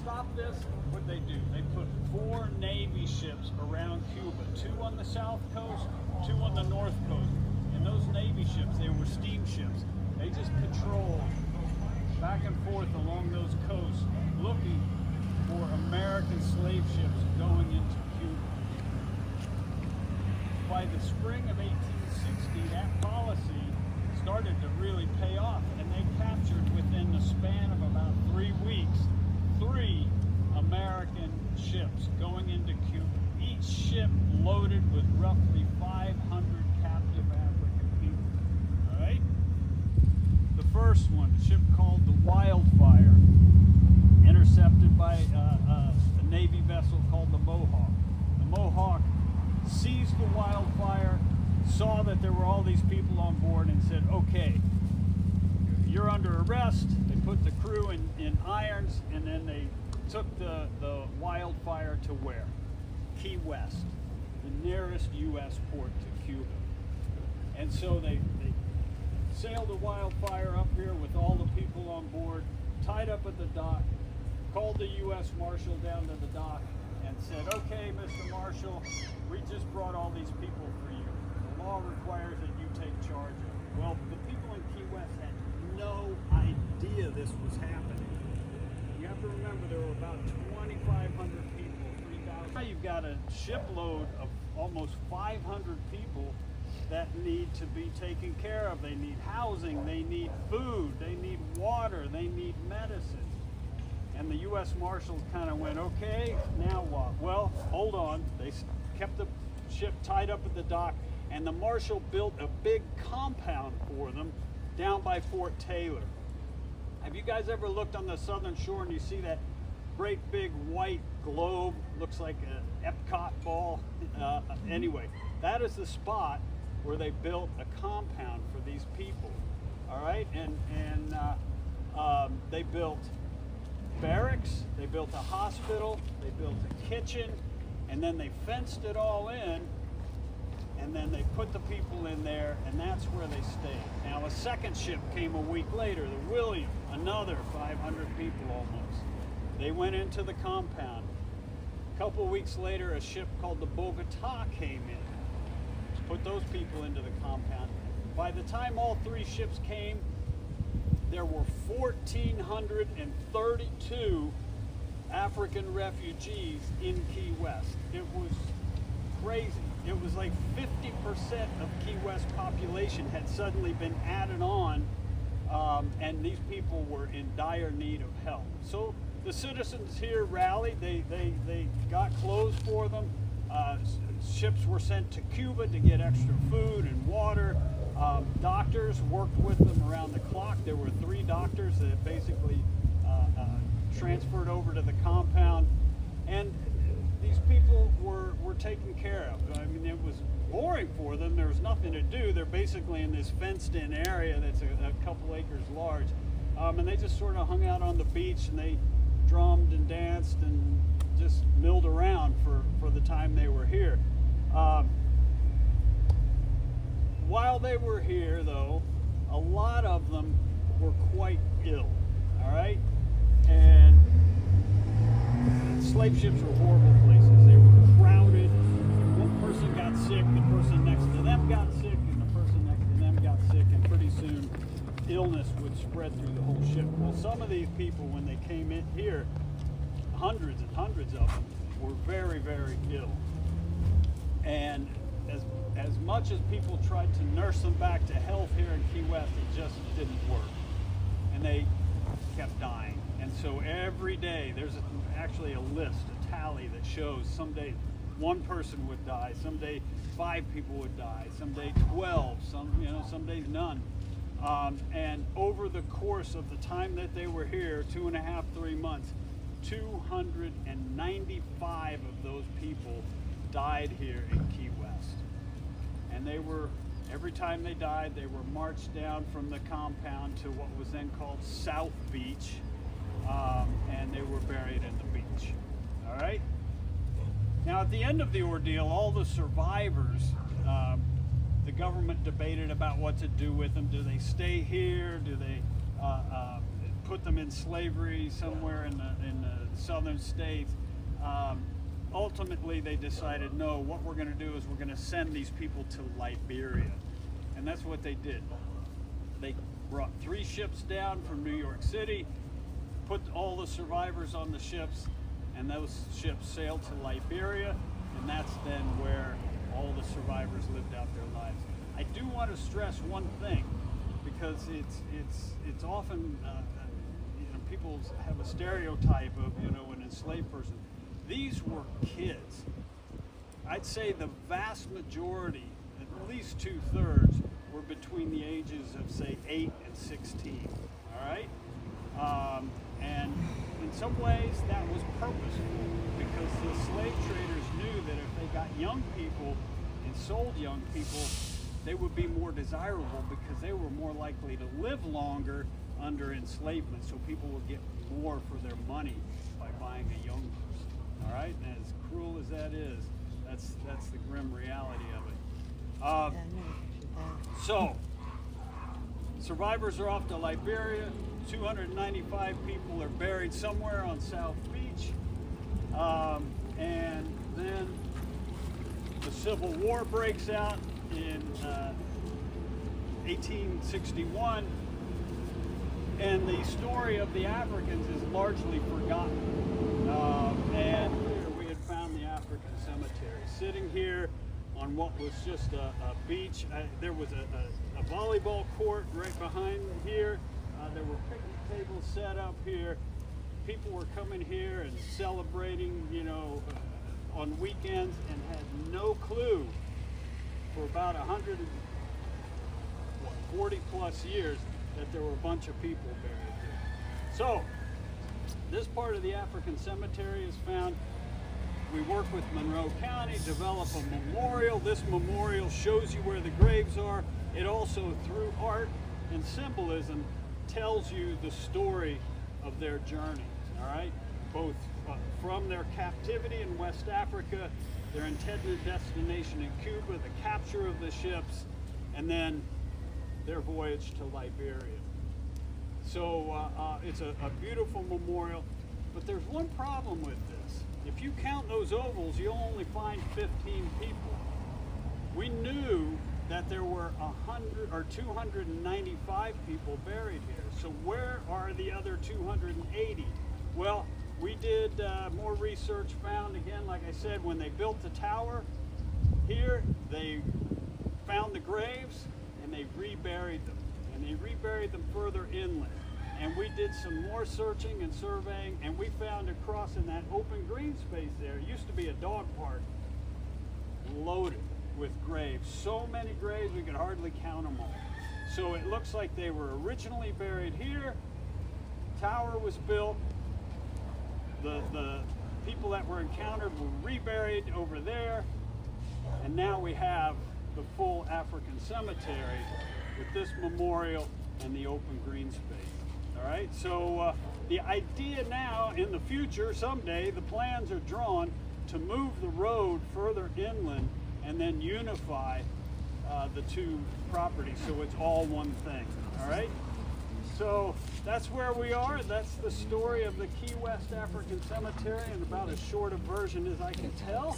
stop this, what they do, they put 4 Navy ships around Cuba, 2 on the south coast, 2 on the north coast. And those Navy ships, they were steamships. They just patrolled back and forth along those coasts looking for American slave ships going into Cuba. By the spring of 1860, that policy started to really pay off, and they captured within the span of about 3 weeks 3 American ships going into Cuba. Each ship loaded with roughly 500 captive African people. All right? The first one, a ship called the Wildfire, intercepted by a Navy vessel called the Mohawk. The Mohawk seized the Wildfire, saw that there were all these people on board, and said, okay, you're under arrest. They put the crew in irons, and then they took the Wildfire to where? Key West, the nearest U.S. port to Cuba. And so they sailed the Wildfire up here with all the people on board, tied up at the dock, called the U.S. Marshal down to the dock, and said, okay, Mr. Marshal, we just brought all these people for you. The law requires that you take charge of it. Well, the people in Key West had no idea this was happening. You have to remember there were about 2,500 people, 3,000. Now you've got a shipload of almost 500 people that need to be taken care of. They need housing, they need food, they need water, they need medicine. And the U.S. Marshals kind of went, okay, now what? Well, hold on. They kept the ship tied up at the dock, and the Marshal built a big compound for them down by Fort Taylor. Have you guys ever looked on the southern shore and you see that great big white globe? Looks like an Epcot ball. Anyway, that is the spot where they built a compound for these people. All right, and they built barracks, they built a hospital, they built a kitchen, and then they fenced it all in, and then they put the people in there, and that's where they stayed. Now a second ship came a week later, the William, another 500 people almost. They went into the compound. A couple weeks later, a ship called the Bogota came in, put those people into the compound. By the time all 3 ships came, there were 1,432 African refugees in Key West. It was crazy. It was like 50% of Key West population had suddenly been added on, and these people were in dire need of help. So the citizens here rallied. They got clothes for them. Ships were sent to Cuba to get extra food and water. Doctors worked with them around the clock. There were 3 doctors that basically transferred over to the compound, and these people were taken care of. I mean, it was boring for them. There was nothing to do. They're basically in this fenced-in area that's a couple acres large, and they just sort of hung out on the beach, and they drummed and danced and just milled around for the time they were here. While they were here, though, a lot of them were quite ill, all right? And slave ships were horrible places. They were crowded. One person got sick, the person next to them got sick, and the person next to them got sick, and pretty soon illness would spread through the whole ship. Well, some of these people, when they came in here, hundreds and hundreds of them were very, very ill. And as much as people tried to nurse them back to health here in Key West, it just didn't work. And they kept dying. And so every day, there's actually a list, a tally that shows some days 1 person would die, some day 5 people would die, some day 12, some days none. And over the course of the time that they were here, 2.5, 3 months, 295 of those people died here in Key West. And they were, every time they died, they were marched down from the compound to what was then called South Beach, and they were buried in the beach. All right? Now, at the end of the ordeal, all the survivors, the government debated about what to do with them. Do they stay here? Do they put them in slavery somewhere in the southern states. Ultimately, they decided, no, what we're going to do is we're going to send these people to Liberia. And that's what they did. They brought 3 ships down from New York City, put all the survivors on the ships, and those ships sailed to Liberia, and that's then where all the survivors lived out their lives. I do want to stress one thing, because it's often people have a stereotype of an enslaved person. These were kids. I'd say the vast majority, at least 2/3, were between the ages of say 8 and 16. All right, and in some ways that was purposeful, because the slave traders knew that if they got young people and sold young people, they would be more desirable because they were more likely to live longer under enslavement. So people would get more for their money by buying a young person. All right, and as cruel as that is, that's the grim reality of it. So, survivors are off to Liberia. 295 people are buried somewhere on South Beach, and then the Civil War breaks out in 1861, and the story of the Africans is largely forgotten. And here we had found the African cemetery, sitting here on what was just a beach. There was a volleyball court right behind here. There were picnic tables set up here. People were coming here and celebrating, on weekends, and had no clue for about 140 plus years that there were a bunch of people buried here. So, this part of the African cemetery is found. We work with Monroe County, develop a memorial. This memorial shows you where the graves are. It also, through art and symbolism, tells you the story of their journey, all right? Both from their captivity in West Africa, their intended destination in Cuba, the capture of the ships, and then their voyage to Liberia. So it's a beautiful memorial, but there's one problem with this. If you count those ovals, you'll only find 15 people. We knew that there were 100 or 295 people buried here. So where are the other 280? Well, we did more research, found again, like I said, when they built the tower here, they found the graves and they reburied them. And they reburied them further inland. And we did some more searching and surveying, and we found across in that open green space there, it used to be a dog park, loaded with graves. So many graves, we could hardly count them all. So it looks like they were originally buried here. Tower was built. The people that were encountered were reburied over there. And now we have the full African cemetery with this memorial and the open green space. All right, so the idea now in the future, someday, the plans are drawn to move the road further inland and then unify the two properties so it's all one thing. All right, so that's where we are. That's the story of the Key West African Cemetery, and about as short a version as I can tell.